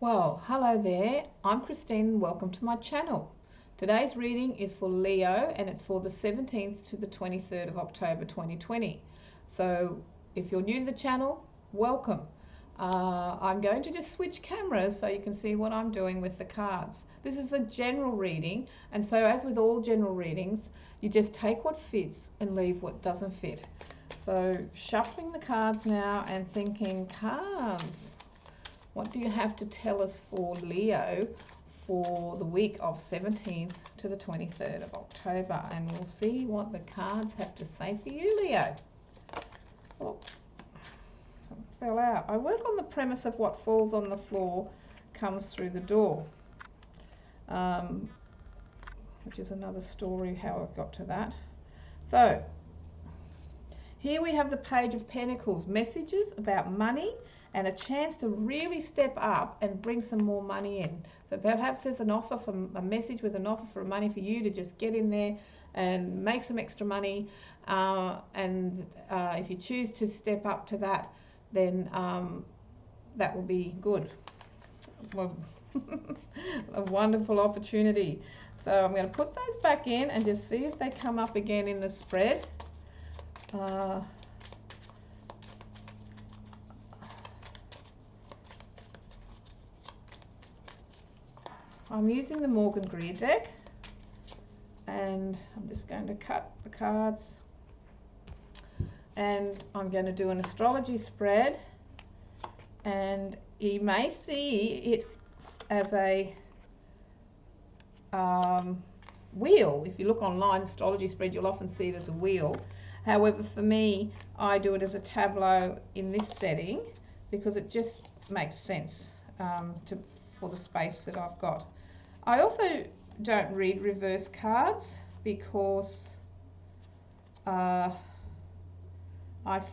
Well, hello there. I'm Christine and welcome to my channel. Today's reading is for Leo and it's for the 17th to the 23rd of October 2020. So if you're new to the channel, welcome. I'm going to just switch cameras so you can see what I'm doing with the cards. This is a general reading, and so as with all general readings, you just take what fits and leave what doesn't fit. So shuffling the cards now and thinking, cards, what do you have to tell us for Leo for the week of 17th to the 23rd of October? And we'll see what the cards have to say for you, Leo. Oh, something fell out. I work on the premise of what falls on the floor comes through the door, which is another story how I got to that. So here we have the Page of Pentacles, messages about money and a chance to really step up and bring some more money in. So perhaps there's an offer from a message with an offer for money for you to just get in there and make some extra money. If you choose to step up to that, then that will be good. Well, a wonderful opportunity. So I'm going to put those back in and just see if they come up again in the spread. I'm using the Morgan Greer deck, and I'm just going to cut the cards, and I'm going to do an astrology spread, and you may see it as a wheel. If you look online, astrology spread, you'll often see it as a wheel. However, for me, I do it as a tableau in this setting because it just makes sense for the space that I've got. I also don't read reverse cards because I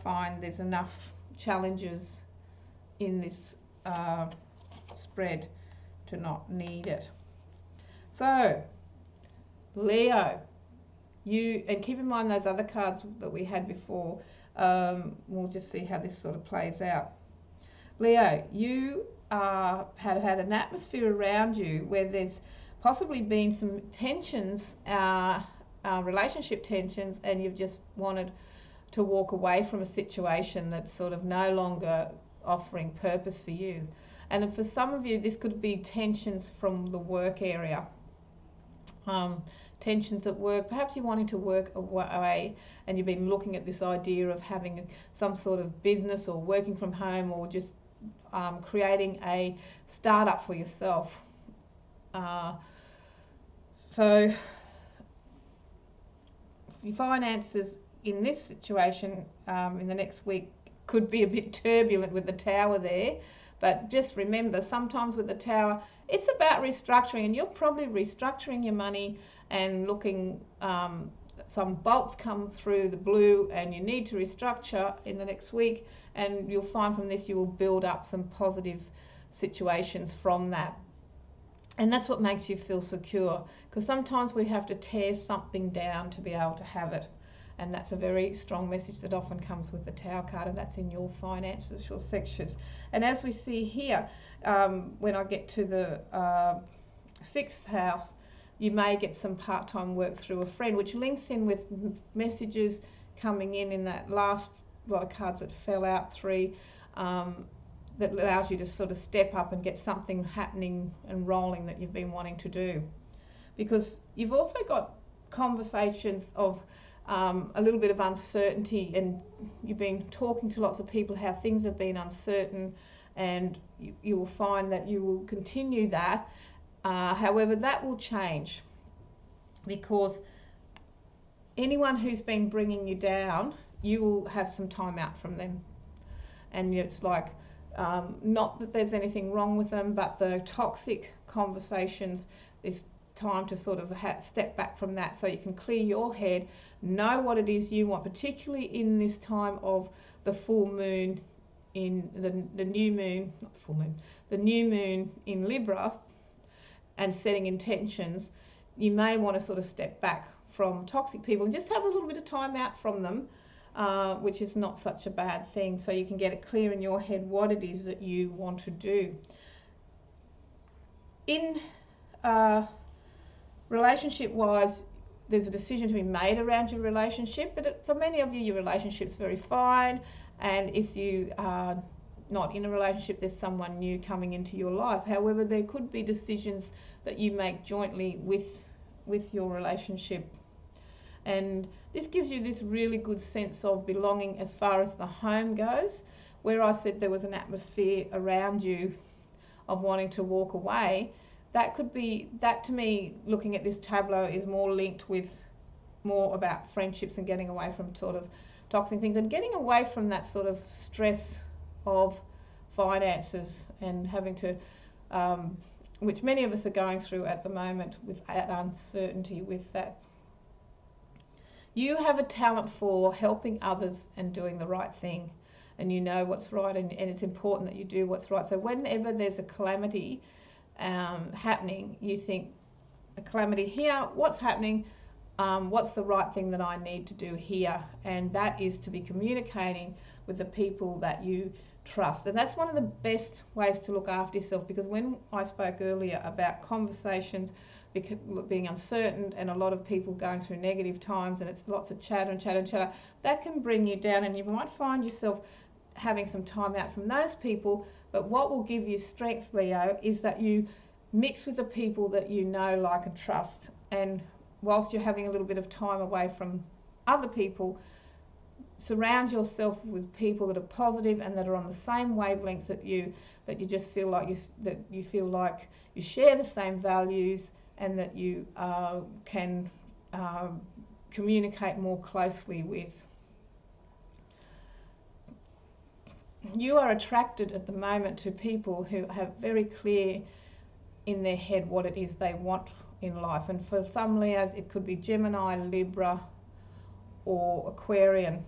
find there's enough challenges in this spread to not need it. So, Leo, and keep in mind those other cards that we had before. We'll just see how this sort of plays out. Leo, you had an atmosphere around you where there's possibly been some tensions, relationship tensions, and you've just wanted to walk away from a situation that's sort of no longer offering purpose for you. And for some of you, this could be tensions from the work area. Tensions at work, perhaps you're wanting to work away and you've been looking at this idea of having some sort of business or working from home or just creating a startup for yourself. So your finances in this situation in the next week could be a bit turbulent with the Tower there, but just remember, sometimes with the Tower, it's about restructuring, and you're probably restructuring your money and looking, some bolts come through the blue and you need to restructure in the next week, and you'll find from this you will build up some positive situations from that. And that's what makes you feel secure, because sometimes we have to tear something down to be able to have it. And that's a very strong message that often comes with the Tower card, and that's in your finances, your sections. And as we see here, when I get to the 6th house, you may get some part-time work through a friend, which links in with messages coming in that last lot of cards that fell out, 3, that allows you to sort of step up and get something happening and rolling that you've been wanting to do. Because you've also got conversations of a little bit of uncertainty, and you've been talking to lots of people how things have been uncertain, and you will find that you will continue that. However, that will change, because anyone who's been bringing you down, you will have some time out from them. And it's like, not that there's anything wrong with them, but the toxic conversations, there's time to sort of step back from that so you can clear your head, know what it is you want, particularly in this time of the full moon in the new moon, not full moon, the new moon in Libra, and setting intentions. You may want to sort of step back from toxic people and just have a little bit of time out from them, which is not such a bad thing, so you can get it clear in your head what it is that you want to do. in relationship-wise, there's a decision to be made around your relationship, but for many of you, your relationship's very fine. And if you are not in a relationship, there's someone new coming into your life. However, there could be decisions that you make jointly with your relationship. And this gives you this really good sense of belonging as far as the home goes. Where I said there was an atmosphere around you of wanting to walk away, that could be, that to me, looking at this tableau, is more linked with more about friendships and getting away from sort of toxic things and getting away from that sort of stress of finances and having to, which many of us are going through at the moment, with that uncertainty with that. You have a talent for helping others and doing the right thing, and you know what's right, and it's important that you do what's right. So whenever there's a calamity happening, you think, a calamity here, what's happening, what's the right thing that I need to do here? And that is to be communicating with the people that you trust. And that's one of the best ways to look after yourself, because when I spoke earlier about conversations being uncertain and a lot of people going through negative times, and it's lots of chatter and chatter and chatter, that can bring you down, and you might find yourself having some time out from those people. But what will give you strength, Leo, is that you mix with the people that you know, like, and trust. And whilst you're having a little bit of time away from other people, surround yourself with people that are positive and that are on the same wavelength that you just feel like you feel like you share the same values, and that you can communicate more closely with. You are attracted at the moment to people who have very clear in their head what it is they want in life. And for some Leos, it could be Gemini, Libra, or Aquarian.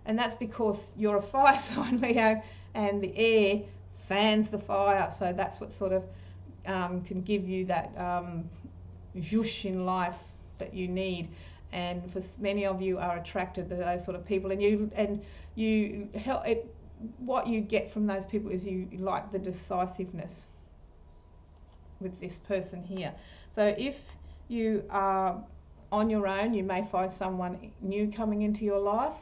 And that's because you're a fire sign, Leo, and the air fans the fire. So that's what sort of can give you that zhoosh in life that you need. And for many of you are attracted to those sort of people, and you help it. What you get from those people is you like the decisiveness with this person here. So if you are on your own, you may find someone new coming into your life,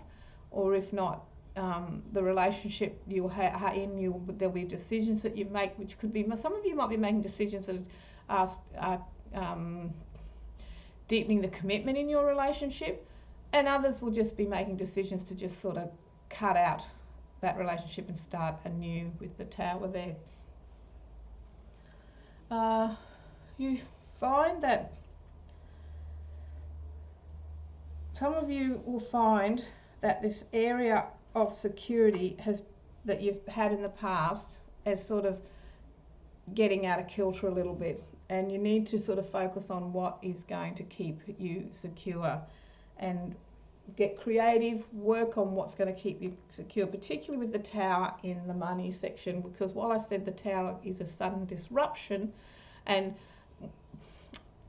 or if not, the relationship you'll there'll be decisions that you make, which could be, some of you might be making decisions that are deepening the commitment in your relationship, and others will just be making decisions to just sort of cut out that relationship and start anew with the Tower there. You find that some of you will find that this area of security that you've had in the past is sort of getting out of kilter a little bit, and you need to sort of focus on what is going to keep you secure and get creative, work on what's going to keep you secure, particularly with the Tower in the money section, because while I said the Tower is a sudden disruption, and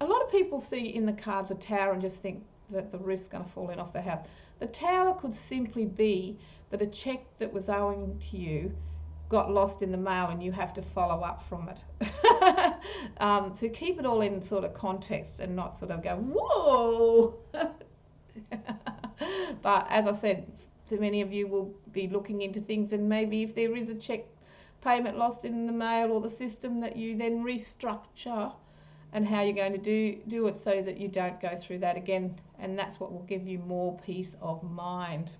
a lot of people see in the cards a Tower and just think that the roof's going to fall in off the house. The Tower could simply be that a check that was owing to you got lost in the mail and you have to follow up from it. So keep it all in sort of context and not sort of go, whoa! But as I said, so many of you will be looking into things, and maybe if there is a check payment lost in the mail or the system, that you then restructure and how you're going to do it so that you don't go through that again, and that's what will give you more peace of mind.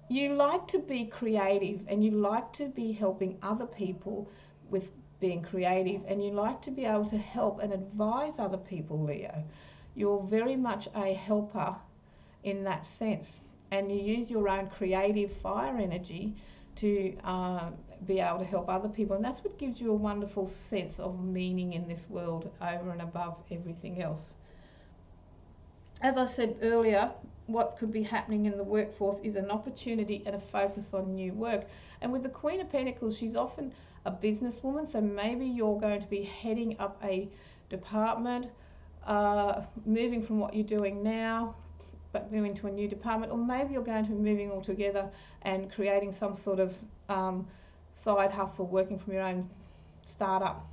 You like to be creative, and you like to be helping other people with being creative, and you like to be able to help and advise other people, Leo. You're very much a helper in that sense, and you use your own creative fire energy to be able to help other people, and that's what gives you a wonderful sense of meaning in this world over and above everything else. As I said earlier, what could be happening in the workforce is an opportunity and a focus on new work. And with the Queen of Pentacles, she's often a businesswoman, so maybe you're going to be heading up a department, moving from what you're doing now, but moving to a new department, or maybe you're going to be moving altogether and creating some sort of side hustle, working from your own startup.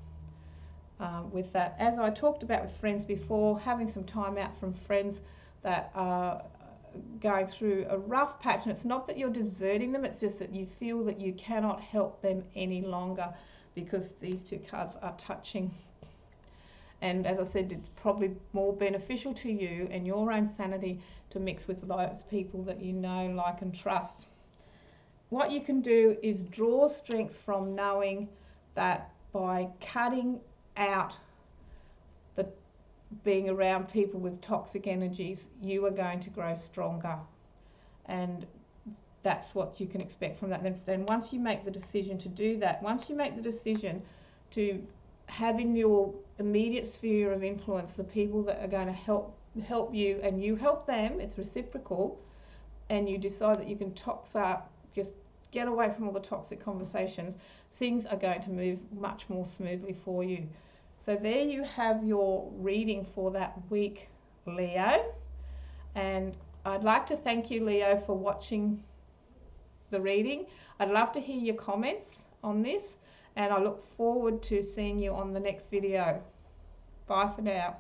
with that. As I talked about with friends before, having some time out from friends that are going through a rough patch, and it's not that you're deserting them, it's just that you feel that you cannot help them any longer because these two cards are touching. And as I said, it's probably more beneficial to you and your own sanity to mix with those people that you know, like, and trust. What you can do is draw strength from knowing that by cutting out the being around people with toxic energies, you are going to grow stronger. And that's what you can expect from that. Then once you make the decision to do that, once you make the decision to have in your immediate sphere of influence the people that are going to help you and you help them, it's reciprocal, and you decide that you can just get away from all the toxic conversations, things are going to move much more smoothly for you. So there you have your reading for that week, Leo. And I'd like to thank you, Leo, for watching the reading. I'd love to hear your comments on this, and I look forward to seeing you on the next video. Bye for now.